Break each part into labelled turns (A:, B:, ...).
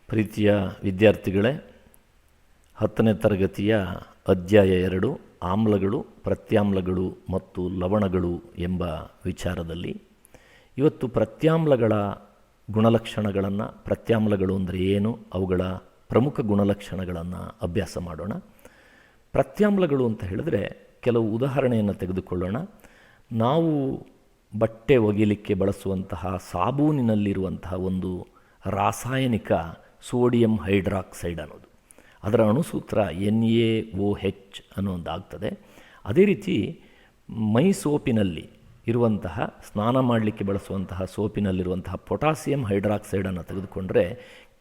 A: ಪ್ರೀತಿಯ ವಿದ್ಯಾರ್ಥಿಗಳೇ, 10ನೇ ತರಗತಿಯ ಅಧ್ಯಾಯ 2 ಆಮ್ಲಗಳು, ಪ್ರತ್ಯಾಮ್ಲಗಳು ಮತ್ತು ಲವಣಗಳು ಎಂಬ ವಿಚಾರದಲ್ಲಿ ಇವತ್ತು ಪ್ರತ್ಯಾಮ್ಲಗಳ ಗುಣಲಕ್ಷಣಗಳನ್ನು, ಪ್ರತ್ಯಾಮ್ಲಗಳು ಅಂದರೆ ಏನು, ಅವುಗಳ ಪ್ರಮುಖ ಗುಣಲಕ್ಷಣಗಳನ್ನು ಅಭ್ಯಾಸ ಮಾಡೋಣ. ಪ್ರತ್ಯಾಮ್ಲಗಳು ಅಂತ ಹೇಳಿದ್ರೆ ಕೆಲವು ಉದಾಹರಣೆಯನ್ನು ತೆಗೆದುಕೊಳ್ಳೋಣ. ನಾವು ಬಟ್ಟೆ ಒಗೆಯಲಿಕ್ಕೆ ಬಳಸುವಂತಹ ಸಾಬೂನಿನಲ್ಲಿರುವಂತಹ ಒಂದು ರಾಸಾಯನಿಕ ಸೋಡಿಯಂ ಹೈಡ್ರಾಕ್ಸೈಡ್ ಅನ್ನೋದು, ಅದರ ಅಣುಸೂತ್ರ NaOH ಅನ್ನೋದಾಗ್ತದೆ. ಅದೇ ರೀತಿ ಮೈ ಸೋಪಿನಲ್ಲಿ ಇರುವಂತಹ, ಸ್ನಾನ ಮಾಡಲಿಕ್ಕೆ ಬಳಸುವಂತಹ ಸೋಪಿನಲ್ಲಿರುವಂತಹ ಪೊಟ್ಯಾಸಿಯಂ ಹೈಡ್ರಾಕ್ಸೈಡನ್ನು ತೆಗೆದುಕೊಂಡ್ರೆ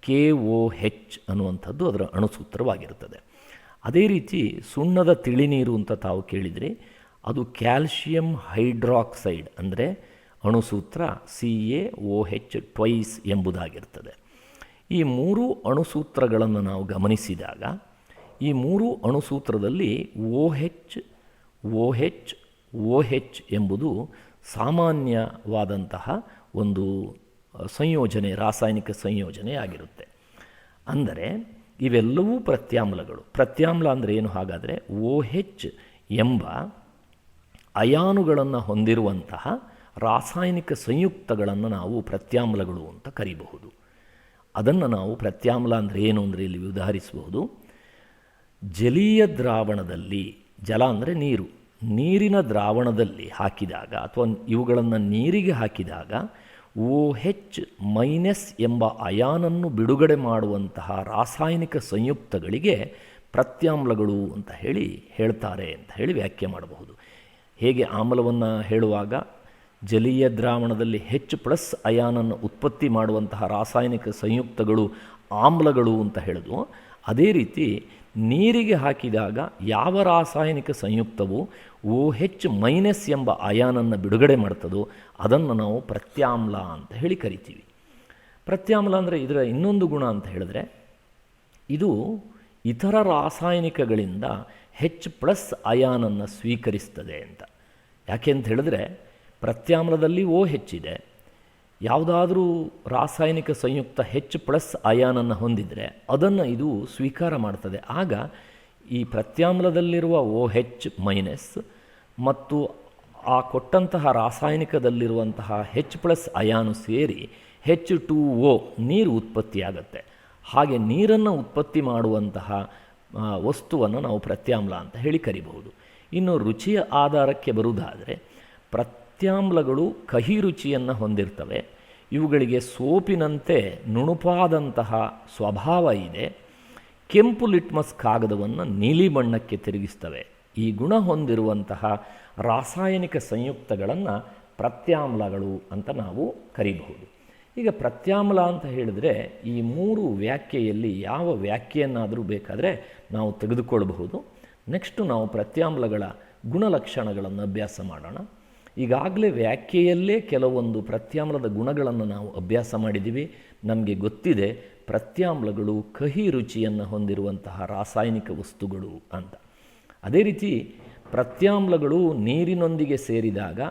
A: KOH ಅನ್ನುವಂಥದ್ದು ಅದರ ಅಣುಸೂತ್ರವಾಗಿರುತ್ತದೆ. ಅದೇ ರೀತಿ ಸುಣ್ಣದ ತಿಳಿನೀರು ಅಂತ ತಾವು ಕೇಳಿದರೆ ಅದು ಕ್ಯಾಲ್ಶಿಯಂ ಹೈಡ್ರಾಕ್ಸೈಡ್ ಅಂದರೆ ಅಣುಸೂತ್ರ CaOH ಎಂಬುದಾಗಿರ್ತದೆ. ಈ ಮೂರು ಅಣುಸೂತ್ರಗಳನ್ನು ನಾವು ಗಮನಿಸಿದಾಗ ಈ ಮೂರು ಅಣುಸೂತ್ರದಲ್ಲಿ OH ಎಂಬುದು ಸಾಮಾನ್ಯವಾದಂತಹ ಒಂದು ಸಂಯೋಜನೆ, ರಾಸಾಯನಿಕ ಸಂಯೋಜನೆ ಆಗಿರುತ್ತೆ. ಅಂದರೆ ಇವೆಲ್ಲವೂ ಪ್ರತ್ಯಾಮ್ಲಗಳು. ಪ್ರತ್ಯಾಮ್ಲ ಅಂದರೆ ಏನು? ಹಾಗಾದರೆ OH ಎಂಬ ಅಯಾನುಗಳನ್ನು ಹೊಂದಿರುವಂತಹ ರಾಸಾಯನಿಕ ಸಂಯುಕ್ತಗಳನ್ನು ನಾವು ಪ್ರತ್ಯಾಮ್ಲಗಳು ಅಂತ ಕರೀಬಹುದು. ಅದನ್ನು ನಾವು ಪ್ರತ್ಯಾಮ್ಲ ಅಂದರೆ ಏನು ಅಂದರೆ ಇಲ್ಲಿ ಉದಾಹರಿಸಬಹುದು. ಜಲೀಯ ದ್ರಾವಣದಲ್ಲಿ, ಜಲ ಅಂದರೆ ನೀರು, ನೀರಿನ ದ್ರಾವಣದಲ್ಲಿ ಹಾಕಿದಾಗ ಅಥವಾ ಇವುಗಳನ್ನು ನೀರಿಗೆ ಹಾಕಿದಾಗ OH- ಎಂಬ ಅಯಾನನ್ನು ಬಿಡುಗಡೆ ಮಾಡುವಂತಹ ರಾಸಾಯನಿಕ ಸಂಯುಕ್ತಗಳಿಗೆ ಪ್ರತ್ಯಾಮ್ಲಗಳು ಅಂತ ಹೇಳ್ತಾರೆ ಅಂತ ಹೇಳಿ ವ್ಯಾಖ್ಯೆ ಮಾಡಬಹುದು. ಹೇಗೆ ಆಮ್ಲವನ್ನು ಹೇಳುವಾಗ ಜಲೀಯ ದ್ರಾವಣದಲ್ಲಿ H+ ಅಯಾನನ್ನು ಉತ್ಪತ್ತಿ ಮಾಡುವಂತಹ ರಾಸಾಯನಿಕ ಸಂಯುಕ್ತಗಳು ಆಮ್ಲಗಳು ಅಂತ ಹೇಳಿದ್ವು, ಅದೇ ರೀತಿ ನೀರಿಗೆ ಹಾಕಿದಾಗ ಯಾವ ರಾಸಾಯನಿಕ ಸಂಯುಕ್ತವು OH- ಎಂಬ ಅಯಾನನ್ನು ಬಿಡುಗಡೆ ಮಾಡ್ತದೋ ಅದನ್ನು ನಾವು ಪ್ರತ್ಯಾಮ್ಲ ಅಂತ ಹೇಳಿ ಕರಿತೀವಿ. ಪ್ರತ್ಯಾಮ್ಲ ಅಂದರೆ ಇದರ ಇನ್ನೊಂದು ಗುಣ ಅಂತ ಹೇಳಿದ್ರೆ ಇದು ಇತರ ರಾಸಾಯನಿಕಗಳಿಂದ H+ ಅಯಾನನ್ನು ಸ್ವೀಕರಿಸ್ತದೆ ಅಂತ. ಯಾಕೆ ಅಂತ ಹೇಳಿದ್ರೆ ಪ್ರತ್ಯಾಮ್ಲದಲ್ಲಿ OH ಇದೆ, ಯಾವುದಾದ್ರೂ ರಾಸಾಯನಿಕ ಸಂಯುಕ್ತ H+ ಅಯಾನನ್ನು ಹೊಂದಿದರೆ ಅದನ್ನು ಇದು ಸ್ವೀಕಾರ ಮಾಡ್ತದೆ. ಆಗ ಈ ಪ್ರತ್ಯಾಮ್ಲದಲ್ಲಿರುವ OH- ಮತ್ತು ಆ ಕೊಟ್ಟಂತಹ ರಾಸಾಯನಿಕದಲ್ಲಿರುವಂತಹ H+ ಅಯಾನು ಸೇರಿ H2O ನೀರು ಉತ್ಪತ್ತಿಯಾಗತ್ತೆ. ಹಾಗೆ ನೀರನ್ನು ಉತ್ಪತ್ತಿ ಮಾಡುವಂತಹ ವಸ್ತುವನ್ನು ನಾವು ಪ್ರತ್ಯಾಮ್ಲ ಅಂತ ಹೇಳಿ ಕರಿಬಹುದು. ಇನ್ನು ರುಚಿಯ ಆಧಾರಕ್ಕೆ ಬರುವುದಾದರೆ ಪ್ರತ್ಯಾಮ್ಲಗಳು ಕಹಿ ರುಚಿಯನ್ನು ಹೊಂದಿರ್ತವೆ. ಇವುಗಳಿಗೆ ಸೋಪಿನಂತೆ ನುಣುಪಾದಂತಹ ಸ್ವಭಾವ ಇದೆ. ಕೆಂಪು ಲಿಟ್ಮಸ್ ಕಾಗದವನ್ನು ನೀಲಿ ಬಣ್ಣಕ್ಕೆ ತಿರುಗಿಸ್ತವೆ. ಈ ಗುಣ ಹೊಂದಿರುವಂತಹ ರಾಸಾಯನಿಕ ಸಂಯುಕ್ತಗಳನ್ನು ಪ್ರತ್ಯಾಮ್ಲಗಳು ಅಂತ ನಾವು ಕರಿಬಹುದು. ಈಗ ಪ್ರತ್ಯಾಮ್ಲ ಅಂತ ಹೇಳಿದರೆ ಈ ಮೂರು ವ್ಯಾಖ್ಯೆಯಲ್ಲಿ ಯಾವ ವ್ಯಾಖ್ಯೆಯನ್ನಾದರೂ ಬೇಕಾದರೆ ನಾವು ತೆಗೆದುಕೊಳ್ಳಬಹುದು. ನೆಕ್ಸ್ಟು ನಾವು ಪ್ರತ್ಯಾಮ್ಲಗಳ ಗುಣಲಕ್ಷಣಗಳನ್ನು ಅಭ್ಯಾಸ ಮಾಡೋಣ. ಈಗಾಗಲೇ ವ್ಯಾಖ್ಯೆಯಲ್ಲೇ ಕೆಲವೊಂದು ಪ್ರತ್ಯಾಮ್ಲದ ಗುಣಗಳನ್ನು ನಾವು ಅಭ್ಯಾಸ ಮಾಡಿದ್ದೀವಿ. ನಮಗೆ ಗೊತ್ತಿದೆ ಪ್ರತ್ಯಾಮ್ಲಗಳು ಕಹಿ ರುಚಿಯನ್ನು ಹೊಂದಿರುವಂತಹ ರಾಸಾಯನಿಕ ವಸ್ತುಗಳು ಅಂತ. ಅದೇ ರೀತಿ ಪ್ರತ್ಯಾಮ್ಲಗಳು ನೀರಿನೊಂದಿಗೆ ಸೇರಿದಾಗ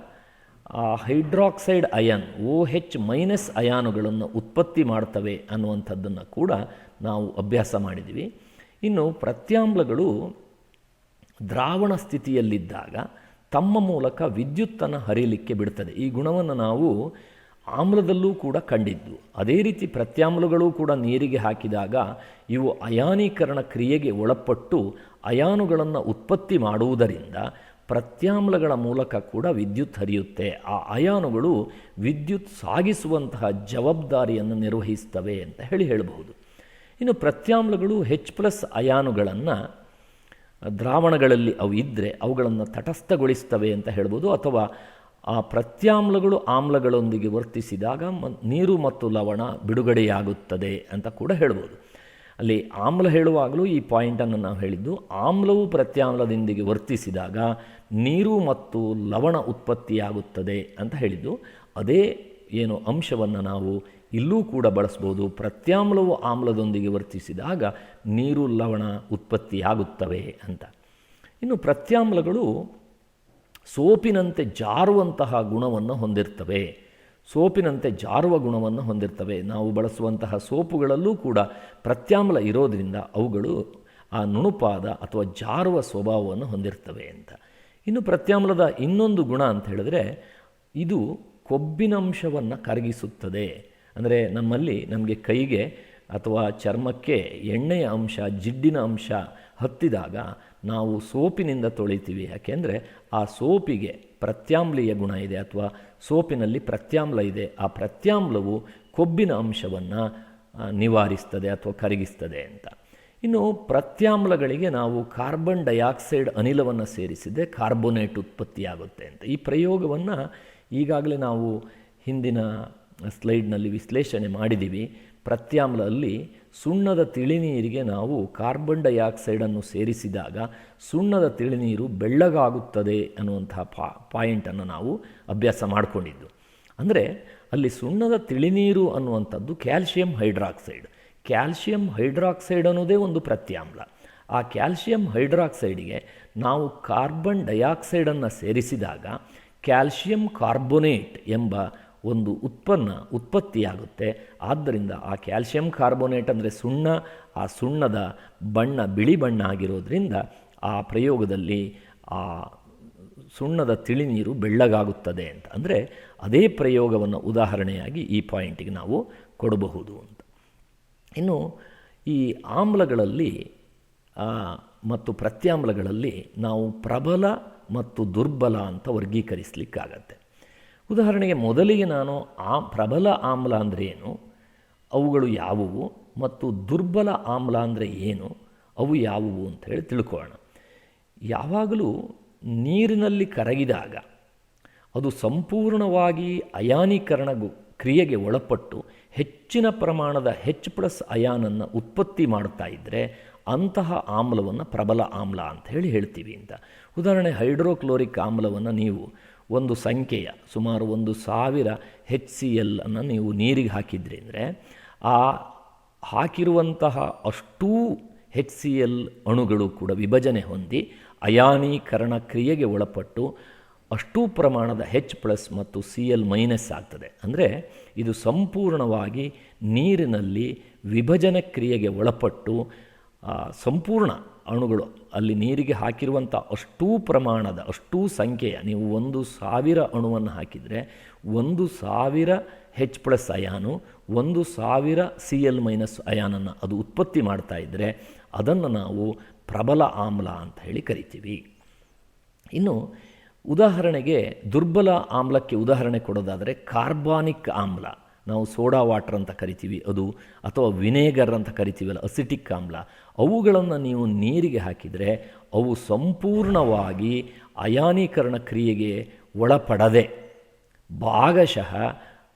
A: ಹೈಡ್ರಾಕ್ಸೈಡ್ ಅಯಾನ್ OH- ಅಯಾನುಗಳನ್ನು ಉತ್ಪತ್ತಿ ಮಾಡ್ತವೆ ಅನ್ನುವಂಥದ್ದನ್ನು ಕೂಡ ನಾವು ಅಭ್ಯಾಸ ಮಾಡಿದ್ದೀವಿ. ಇನ್ನು ಪ್ರತ್ಯಾಮ್ಲಗಳು ದ್ರಾವಣ ಸ್ಥಿತಿಯಲ್ಲಿದ್ದಾಗ ತಮ್ಮ ಮೂಲಕ ವಿದ್ಯುತ್ತನ್ನು ಹರಿಯಲಿಕ್ಕೆ ಬಿಡ್ತದೆ. ಈ ಗುಣವನ್ನು ನಾವು ಆಮ್ಲದಲ್ಲೂ ಕೂಡ ಕಂಡಿದ್ದು. ಅದೇ ರೀತಿ ಪ್ರತ್ಯಾಮ್ಲಗಳು ಕೂಡ ನೀರಿಗೆ ಹಾಕಿದಾಗ ಇವು ಅಯಾನೀಕರಣ ಕ್ರಿಯೆಗೆ ಒಳಪಟ್ಟು ಅಯಾನುಗಳನ್ನು ಉತ್ಪತ್ತಿ ಮಾಡುವುದರಿಂದ ಪ್ರತ್ಯಾಮ್ಲಗಳ ಮೂಲಕ ಕೂಡ ವಿದ್ಯುತ್ ಹರಿಯುತ್ತೆ. ಆ ಅಯಾನುಗಳು ವಿದ್ಯುತ್ ಸಾಗಿಸುವಂತಹ ಜವಾಬ್ದಾರಿಯನ್ನು ನಿರ್ವಹಿಸ್ತವೆ ಅಂತ ಹೇಳಬಹುದು. ಇನ್ನು ಪ್ರತ್ಯಾಮ್ಲಗಳು H+ ಅಯಾನುಗಳನ್ನು ದ್ರಾವಣಗಳಲ್ಲಿ ಅವು ಇದ್ದರೆ ಅವುಗಳನ್ನು ತಟಸ್ಥಗೊಳಿಸ್ತವೆ ಅಂತ ಹೇಳ್ಬೋದು. ಅಥವಾ ಆ ಪ್ರತ್ಯಾಮ್ಲಗಳು ಆಮ್ಲಗಳೊಂದಿಗೆ ವರ್ತಿಸಿದಾಗ ನೀರು ಮತ್ತು ಲವಣ ಬಿಡುಗಡೆಯಾಗುತ್ತದೆ ಅಂತ ಕೂಡ ಹೇಳ್ಬೋದು. ಅಲ್ಲಿ ಆಮ್ಲ ಹೇಳುವಾಗಲೂ ಈ ಪಾಯಿಂಟನ್ನು ನಾವು ಹೇಳಿದ್ದು, ಆಮ್ಲವು ಪ್ರತ್ಯಾಮ್ಲದೊಂದಿಗೆ ವರ್ತಿಸಿದಾಗ ನೀರು ಮತ್ತು ಲವಣ ಉತ್ಪತ್ತಿಯಾಗುತ್ತದೆ ಅಂತ ಹೇಳಿದ್ದು. ಅದೇ ಏನು ಅಂಶವನ್ನು ನಾವು ಇಲ್ಲೂ ಕೂಡ ಬಳಸ್ಬೋದು. ಪ್ರತ್ಯಾಮ್ಲವು ಆಮ್ಲದೊಂದಿಗೆ ವರ್ತಿಸಿದಾಗ ನೀರು ಲವಣ ಉತ್ಪತ್ತಿಯಾಗುತ್ತವೆ ಅಂತ. ಇನ್ನು ಪ್ರತ್ಯಾಮ್ಲಗಳು ಸೋಪಿನಂತೆ ಜಾರುವಂತಹ ಗುಣವನ್ನು ಹೊಂದಿರ್ತವೆ. ಸೋಪಿನಂತೆ ಜಾರುವ ಗುಣವನ್ನು ಹೊಂದಿರ್ತವೆ. ನಾವು ಬಳಸುವಂತಹ ಸೋಪುಗಳಲ್ಲೂ ಕೂಡ ಪ್ರತ್ಯಾಮ್ಲ ಇರೋದರಿಂದ ಅವುಗಳು ಆ ನುಣುಪಾದ ಅಥವಾ ಜಾರುವ ಸ್ವಭಾವವನ್ನು ಹೊಂದಿರ್ತವೆ ಅಂತ. ಇನ್ನು ಪ್ರತ್ಯಾಮ್ಲದ ಇನ್ನೊಂದು ಗುಣ ಅಂತ ಹೇಳಿದ್ರೆ, ಇದು ಕೊಬ್ಬಿನಂಶವನ್ನು ಕರಗಿಸುತ್ತದೆ. ಅಂದರೆ ನಮಗೆ ಕೈಗೆ ಅಥವಾ ಚರ್ಮಕ್ಕೆ ಎಣ್ಣೆಯ ಅಂಶ, ಜಿಡ್ಡಿನ ಅಂಶ ಹತ್ತಿದಾಗ ನಾವು ಸೋಪಿನಿಂದ ತೊಳಿತೀವಿ. ಯಾಕೆಂದರೆ ಆ ಸೋಪಿಗೆ ಪ್ರತ್ಯಾಮ್ಲೀಯ ಗುಣ ಇದೆ ಅಥವಾ ಸೋಪಿನಲ್ಲಿ ಪ್ರತ್ಯಾಮ್ಲ ಇದೆ. ಆ ಪ್ರತ್ಯಾಮ್ಲವು ಕೊಬ್ಬಿನ ಅಂಶವನ್ನು ನಿವಾರಿಸ್ತದೆ ಅಥವಾ ಕರಗಿಸ್ತದೆ ಅಂತ. ಇನ್ನು ಪ್ರತ್ಯಾಮ್ಲಗಳಿಗೆ ನಾವು ಕಾರ್ಬನ್ ಡೈಆಕ್ಸೈಡ್ ಅನಿಲವನ್ನು ಸೇರಿಸಿದರೆ ಕಾರ್ಬೋನೇಟ್ ಉತ್ಪತ್ತಿಯಾಗುತ್ತೆ ಅಂತ. ಈ ಪ್ರಯೋಗವನ್ನು ಈಗಾಗಲೇ ನಾವು ಹಿಂದಿನ ಸ್ಲೈಡ್ನಲ್ಲಿ ವಿಶ್ಲೇಷಣೆ ಮಾಡಿದ್ದೀವಿ. ಪ್ರತ್ಯಾಮ್ಲದಲ್ಲಿ ಸುಣ್ಣದ ತಿಳಿನೀರಿಗೆ ನಾವು ಕಾರ್ಬನ್ ಡೈಆಕ್ಸೈಡನ್ನು ಸೇರಿಸಿದಾಗ ಸುಣ್ಣದ ತಿಳಿನೀರು ಬೆಳ್ಳಗಾಗುತ್ತದೆ ಅನ್ನುವಂತಹ ಪಾಯಿಂಟನ್ನು ನಾವು ಅಭ್ಯಾಸ ಮಾಡಿಕೊಂಡಿದ್ದು. ಅಂದರೆ ಅಲ್ಲಿ ಸುಣ್ಣದ ತಿಳಿನೀರು ಅನ್ನುವಂಥದ್ದು ಕ್ಯಾಲ್ಶಿಯಂ ಹೈಡ್ರಾಕ್ಸೈಡ್. ಕ್ಯಾಲ್ಶಿಯಂ ಹೈಡ್ರಾಕ್ಸೈಡ್ ಅನ್ನೋದೇ ಒಂದು ಪ್ರತ್ಯಾಮ್ಲ. ಆ ಕ್ಯಾಲ್ಶಿಯಂ ಹೈಡ್ರಾಕ್ಸೈಡಿಗೆ ನಾವು ಕಾರ್ಬನ್ ಡೈಆಕ್ಸೈಡನ್ನು ಸೇರಿಸಿದಾಗ ಕ್ಯಾಲ್ಶಿಯಂ ಕಾರ್ಬೋನೇಟ್ ಎಂಬ ಒಂದು ಉತ್ಪತ್ತಿಯಾಗುತ್ತೆ. ಆದ್ದರಿಂದ ಆ ಕ್ಯಾಲ್ಶಿಯಂ ಕಾರ್ಬೋನೇಟ್ ಅಂದರೆ ಸುಣ್ಣ, ಆ ಸುಣ್ಣದ ಬಣ್ಣ ಬಿಳಿ ಬಣ್ಣ ಆಗಿರೋದ್ರಿಂದ ಆ ಪ್ರಯೋಗದಲ್ಲಿ ಆ ಸುಣ್ಣದ ತಿಳಿನೀರು ಬೆಳ್ಳಗಾಗುತ್ತದೆ ಅಂತ. ಅಂದರೆ ಅದೇ ಪ್ರಯೋಗವನ್ನು ಉದಾಹರಣೆಯಾಗಿ ಈ ಪಾಯಿಂಟಿಗೆ ನಾವು ಕೊಡಬಹುದು ಅಂತ. ಇನ್ನು ಈ ಆಮ್ಲಗಳಲ್ಲಿ ಮತ್ತು ಪ್ರತ್ಯಾಮ್ಲಗಳಲ್ಲಿ ನಾವು ಪ್ರಬಲ ಮತ್ತು ದುರ್ಬಲ ಅಂತ ವರ್ಗೀಕರಿಸಲಿಕ್ಕಾಗತ್ತೆ. ಉದಾಹರಣೆಗೆ ಮೊದಲಿಗೆ ನಾನು ಪ್ರಬಲ ಆಮ್ಲ ಅಂದರೆ ಏನು, ಅವುಗಳು ಯಾವುವು, ಮತ್ತು ದುರ್ಬಲ ಆಮ್ಲ ಅಂದರೆ ಏನು, ಅವು ಯಾವುವು ಅಂತ ಹೇಳಿ ತಿಳ್ಕೊಳ್ಳೋಣ. ಯಾವಾಗಲೂ ನೀರಿನಲ್ಲಿ ಕರಗಿದಾಗ ಅದು ಸಂಪೂರ್ಣವಾಗಿ ಅಯಾನೀಕರಣ ಕ್ರಿಯೆಗೆ ಒಳಪಟ್ಟು ಹೆಚ್ಚಿನ ಪ್ರಮಾಣದ H+ ಅಯಾನನ್ನು ಉತ್ಪತ್ತಿ ಮಾಡ್ತಾ ಇದ್ದರೆ ಅಂತಹ ಆಮ್ಲವನ್ನು ಪ್ರಬಲ ಆಮ್ಲ ಅಂತ ಹೇಳ್ತೀವಿ ಅಂತ. ಉದಾಹರಣೆ ಹೈಡ್ರೋಕ್ಲೋರಿಕ್ ಆಮ್ಲವನ್ನು ನೀವು ಒಂದು ಸಂಖ್ಯೆಯ ಸುಮಾರು 1000 HCl ಅನ್ನು ನೀವು ನೀರಿಗೆ ಹಾಕಿದ್ರಿ ಅಂದರೆ ಆ ಹಾಕಿರುವಂತಹ ಅಷ್ಟೂ HCl ಅಣುಗಳು ಕೂಡ ವಿಭಜನೆ ಹೊಂದಿ ಅಯಾನೀಕರಣ ಕ್ರಿಯೆಗೆ ಒಳಪಟ್ಟು ಅಷ್ಟೂ ಪ್ರಮಾಣದ H+ ಮತ್ತು Cl- ಆಗ್ತದೆ. ಅಂದರೆ ಇದು ಸಂಪೂರ್ಣವಾಗಿ ನೀರಿನಲ್ಲಿ ವಿಭಜನೆ ಕ್ರಿಯೆಗೆ ಒಳಪಟ್ಟು ಸಂಪೂರ್ಣ ಅಣುಗಳು ಅಲ್ಲಿ ನೀರಿಗೆ ಹಾಕಿರುವಂಥ ಅಷ್ಟೂ ಪ್ರಮಾಣದ ಅಷ್ಟೂ ಸಂಖ್ಯೆಯ ನೀವು 1000 ಅಣುವನ್ನು ಹಾಕಿದರೆ 1000 H+ ಅಯಾನು 1000 Cl- ಅಯಾನನ್ನು ಅದು ಉತ್ಪತ್ತಿ ಮಾಡ್ತಾ ಇದ್ದರೆ ಅದನ್ನು ನಾವು ಪ್ರಬಲ ಆಮ್ಲ ಅಂತ ಹೇಳಿ ಕರಿತೀವಿ. ಇನ್ನು ಉದಾಹರಣೆಗೆ ದುರ್ಬಲ ಆಮ್ಲಕ್ಕೆ ಉದಾಹರಣೆ ಕೊಡೋದಾದರೆ ಕಾರ್ಬಾನಿಕ್ ಆಮ್ಲ, ನಾವು ಸೋಡಾ ವಾಟರ್ ಅಂತ ಕರಿತೀವಿ ಅದು, ಅಥವಾ ವಿನೇಗರ್ ಅಂತ ಕರಿತೀವಲ್ಲ ಅಸಿಟಿಕ್ ಆಮ್ಲ, ಅವುಗಳನ್ನು ನೀವು ನೀರಿಗೆ ಹಾಕಿದರೆ ಅವು ಸಂಪೂರ್ಣವಾಗಿ ಅಯಾನೀಕರಣ ಕ್ರಿಯೆಗೆ ಒಳಪಡದೆ ಭಾಗಶಃ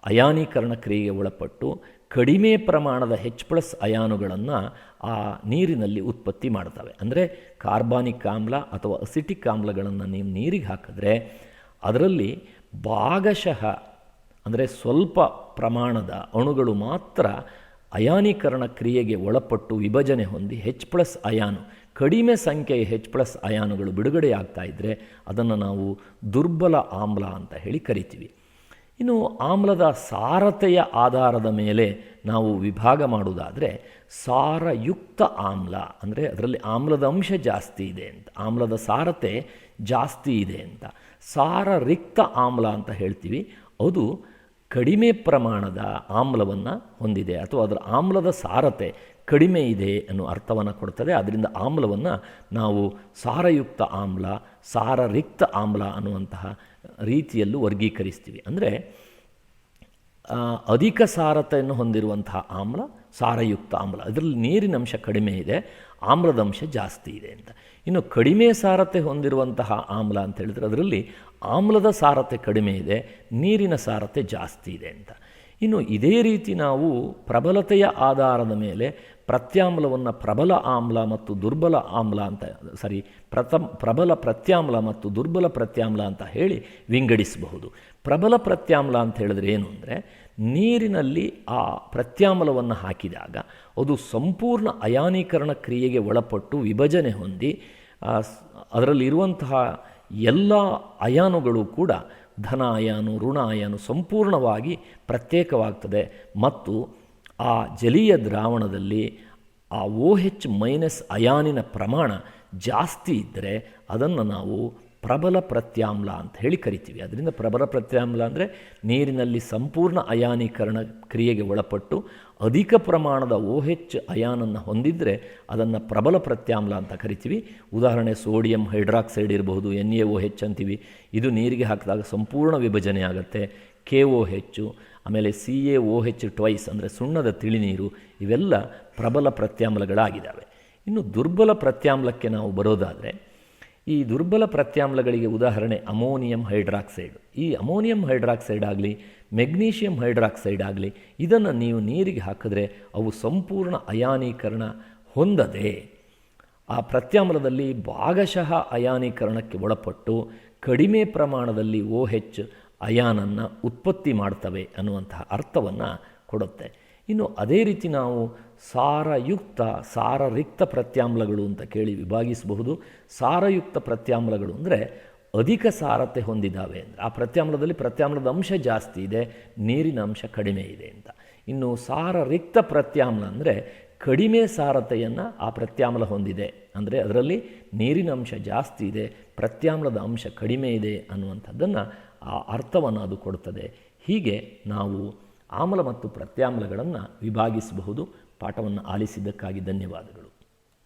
A: ಅಯಾನೀಕರಣ ಕ್ರಿಯೆಗೆ ಒಳಪಟ್ಟು ಕಡಿಮೆ ಪ್ರಮಾಣದ H+ ಅಯಾನುಗಳನ್ನು ಆ ನೀರಿನಲ್ಲಿ ಉತ್ಪತ್ತಿ ಮಾಡ್ತವೆ. ಅಂದರೆ ಕಾರ್ಬಾನಿಕ್ ಆಮ್ಲ ಅಥವಾ ಅಸಿಟಿಕ್ ಆಮ್ಲಗಳನ್ನು ನೀವು ನೀರಿಗೆ ಹಾಕಿದ್ರೆ ಅದರಲ್ಲಿ ಭಾಗಶಃ ಅಂದರೆ ಸ್ವಲ್ಪ ಪ್ರಮಾಣದ ಅಣುಗಳು ಮಾತ್ರ ಅಯಾನೀಕರಣ ಕ್ರಿಯೆಗೆ ಒಳಪಟ್ಟು ವಿಭಜನೆ ಹೊಂದಿ H+ ಅಯಾನು ಕಡಿಮೆ ಸಂಖ್ಯೆಯ H+ ಅಯಾನುಗಳು ಬಿಡುಗಡೆಯಾಗ್ತಾ ಇದ್ದರೆ ಅದನ್ನು ನಾವು ದುರ್ಬಲ ಆಮ್ಲ ಅಂತ ಹೇಳಿ ಕರಿತೀವಿ. ಇನ್ನು ಆಮ್ಲದ ಸಾರತೆಯ ಆಧಾರದ ಮೇಲೆ ನಾವು ವಿಭಾಗ ಮಾಡುವುದಾದರೆ ಸಾರಯುಕ್ತ ಆಮ್ಲ ಅಂದರೆ ಅದರಲ್ಲಿ ಆಮ್ಲದ ಅಂಶ ಜಾಸ್ತಿ ಇದೆ ಅಂತ, ಆಮ್ಲದ ಸಾರತೆ ಜಾಸ್ತಿ ಇದೆ ಅಂತ. ಸಾರರಿಕ್ತ ಆಮ್ಲ ಅಂತ ಹೇಳ್ತೀವಿ, ಅದು ಕಡಿಮೆ ಪ್ರಮಾಣದ ಆಮ್ಲವನ್ನು ಹೊಂದಿದೆ ಅಥವಾ ಅದರ ಆಮ್ಲದ ಸಾರತೆ ಕಡಿಮೆ ಇದೆ ಅನ್ನೋ ಅರ್ಥವನ್ನು ಕೊಡ್ತದೆ. ಅದರಿಂದ ಆಮ್ಲವನ್ನು ನಾವು ಸಾರಯುಕ್ತ ಆಮ್ಲ, ಸಾರರಿಕ್ತ ಆಮ್ಲ ಅನ್ನುವಂತಹ ರೀತಿಯಲ್ಲೂ ವರ್ಗೀಕರಿಸ್ತೀವಿ. ಅಂದರೆ ಅಧಿಕ ಸಾರತೆಯನ್ನು ಹೊಂದಿರುವಂತಹ ಆಮ್ಲ ಸಾರಯುಕ್ತ ಆಮ್ಲ, ಅದರಲ್ಲಿ ನೀರಿನ ಅಂಶ ಕಡಿಮೆ ಇದೆ, ಆಮ್ಲದ ಅಂಶ ಜಾಸ್ತಿ ಇದೆ ಅಂತ. ಇನ್ನು ಕಡಿಮೆ ಸಾರತೆ ಹೊಂದಿರುವಂತಹ ಆಮ್ಲ ಅಂತ ಹೇಳಿದರೆ ಅದರಲ್ಲಿ ಆಮ್ಲದ ಸಾರತೆ ಕಡಿಮೆ ಇದೆ, ನೀರಿನ ಸಾರತೆ ಜಾಸ್ತಿ ಇದೆ ಅಂತ. ಇನ್ನು ಇದೇ ರೀತಿ ನಾವು ಪ್ರಬಲತೆಯ ಆಧಾರದ ಮೇಲೆ ಪ್ರತ್ಯಾಮ್ಲವನ್ನು ಪ್ರಬಲ ಆಮ್ಲ ಮತ್ತು ದುರ್ಬಲ ಆಮ್ಲ ಅಂತ ಪ್ರಬಲ ಪ್ರತ್ಯಾಮ್ಲ ಮತ್ತು ದುರ್ಬಲ ಪ್ರತ್ಯಾಮ್ಲ ಅಂತ ಹೇಳಿ ವಿಂಗಡಿಸಬಹುದು. ಪ್ರಬಲ ಪ್ರತ್ಯಾಮ್ಲ ಅಂತ ಹೇಳಿದ್ರೆ ಏನು ಅಂದರೆ ನೀರಿನಲ್ಲಿ ಆ ಪ್ರತ್ಯಾಮ್ಲವನ್ನು ಹಾಕಿದಾಗ ಅದು ಸಂಪೂರ್ಣ ಅಯಾನೀಕರಣ ಕ್ರಿಯೆಗೆ ಒಳಪಟ್ಟು ವಿಭಜನೆ ಹೊಂದಿ ಅದರಲ್ಲಿರುವಂತಹ ಎಲ್ಲ ಅಯಾನುಗಳು ಕೂಡ ಧನ ಅಯಾನು ಋಣ ಅಯಾನು ಸಂಪೂರ್ಣವಾಗಿ ಪ್ರತ್ಯೇಕವಾಗ್ತದೆ. ಮತ್ತು ಆ ಜಲೀಯ ದ್ರಾವಣದಲ್ಲಿ ಆ OH- ಅಯಾನಿನ ಪ್ರಮಾಣ ಜಾಸ್ತಿ ಇದ್ದರೆ ಅದನ್ನು ನಾವು ಪ್ರಬಲ ಪ್ರತ್ಯಾಮ್ಲ ಅಂತ ಹೇಳಿ ಕರಿತೀವಿ. ಅದರಿಂದ ಪ್ರಬಲ ಪ್ರತ್ಯಾಮ್ಲ ಅಂದರೆ ನೀರಿನಲ್ಲಿ ಸಂಪೂರ್ಣ ಅಯಾನೀಕರಣ ಕ್ರಿಯೆಗೆ ಒಳಪಟ್ಟು ಅಧಿಕ ಪ್ರಮಾಣದ OH ಅಯಾನನ್ನು ಹೊಂದಿದರೆ ಅದನ್ನು ಪ್ರಬಲ ಪ್ರತ್ಯಾಮ್ಲ ಅಂತ ಕರಿತೀವಿ. ಉದಾಹರಣೆ ಸೋಡಿಯಂ ಹೈಡ್ರಾಕ್ಸೈಡ್ ಇರಬಹುದು, NaOH ಅಂತೀವಿ. ಇದು ನೀರಿಗೆ ಹಾಕಿದಾಗ ಸಂಪೂರ್ಣ ವಿಭಜನೆ ಆಗುತ್ತೆ. KOH, ಆಮೇಲೆ CaOH ಟ್ವೈಸ್ ಅಂದರೆ ಸುಣ್ಣದ ತಿಳಿನೀರು, ಇವೆಲ್ಲ ಪ್ರಬಲ ಪ್ರತ್ಯಾಮ್ಲಗಳಾಗಿದ್ದಾವೆ. ಇನ್ನು ದುರ್ಬಲ ಪ್ರತ್ಯಾಮ್ಲಕ್ಕೆ ನಾವು ಬರೋದಾದರೆ, ಈ ದುರ್ಬಲ ಪ್ರತ್ಯಾಮ್ಲಗಳಿಗೆ ಉದಾಹರಣೆ ಅಮೋನಿಯಂ ಹೈಡ್ರಾಕ್ಸೈಡ್. ಈ ಅಮೋನಿಯಂ ಹೈಡ್ರಾಕ್ಸೈಡ್ ಆಗಲಿ ಮೆಗ್ನೀಷಿಯಂ ಹೈಡ್ರಾಕ್ಸೈಡ್ ಆಗಲಿ ಇದನ್ನು ನೀವು ನೀರಿಗೆ ಹಾಕಿದ್ರೆ ಅವು ಸಂಪೂರ್ಣ ಅಯಾನೀಕರಣ ಹೊಂದದೆ ಆ ಪ್ರತ್ಯಾಮ್ಲದಲ್ಲಿ ಭಾಗಶಃ ಅಯಾನೀಕರಣಕ್ಕೆ ಒಳಪಟ್ಟು ಕಡಿಮೆ ಪ್ರಮಾಣದಲ್ಲಿ OH ಅಯಾನನ್ನು ಉತ್ಪತ್ತಿ ಮಾಡ್ತವೆ ಅನ್ನುವಂತಹ ಅರ್ಥವನ್ನು ಕೊಡುತ್ತೆ. ಇನ್ನು ಅದೇ ರೀತಿ ನಾವು ಸಾರಯುಕ್ತ ಸಾರರಿಕ್ತ ಪ್ರತ್ಯಾಮ್ಲಗಳು ಅಂತ ಕೇಳಿ ವಿಭಾಗಿಸಬಹುದು. ಸಾರಯುಕ್ತ ಪ್ರತ್ಯಾಮ್ಲಗಳು ಅಂದರೆ ಅಧಿಕ ಸಾರತೆ ಹೊಂದಿದ್ದಾವೆ ಅಂದರೆ ಆ ಪ್ರತ್ಯಾಮ್ಲದ ಅಂಶ ಜಾಸ್ತಿ ಇದೆ, ನೀರಿನ ಅಂಶ ಕಡಿಮೆ ಇದೆ ಅಂತ. ಇನ್ನು ಸಾರರಿಕ್ತ ಪ್ರತ್ಯಾಮ್ಲ ಅಂದರೆ ಕಡಿಮೆ ಸಾರತೆಯನ್ನು ಆ ಪ್ರತ್ಯಾಮ್ಲ ಹೊಂದಿದೆ, ಅಂದರೆ ಅದರಲ್ಲಿ ನೀರಿನ ಅಂಶ ಜಾಸ್ತಿ ಇದೆ, ಪ್ರತ್ಯಾಮ್ಲದ ಅಂಶ ಕಡಿಮೆ ಇದೆ ಅನ್ನುವಂಥದ್ದನ್ನು ಆ ಅರ್ಥವನ್ನು ಅದು ಕೊಡುತ್ತದೆ. ಹೀಗೆ ನಾವು ಆಮ್ಲ ಮತ್ತು ಪ್ರತ್ಯಾಮ್ಲಗಳನ್ನು ವಿಭಾಗಿಸಬಹುದು. ಪಾಠವನ್ನು ಆಲಿಸಿದ್ದಕ್ಕಾಗಿ ಧನ್ಯವಾದಗಳು.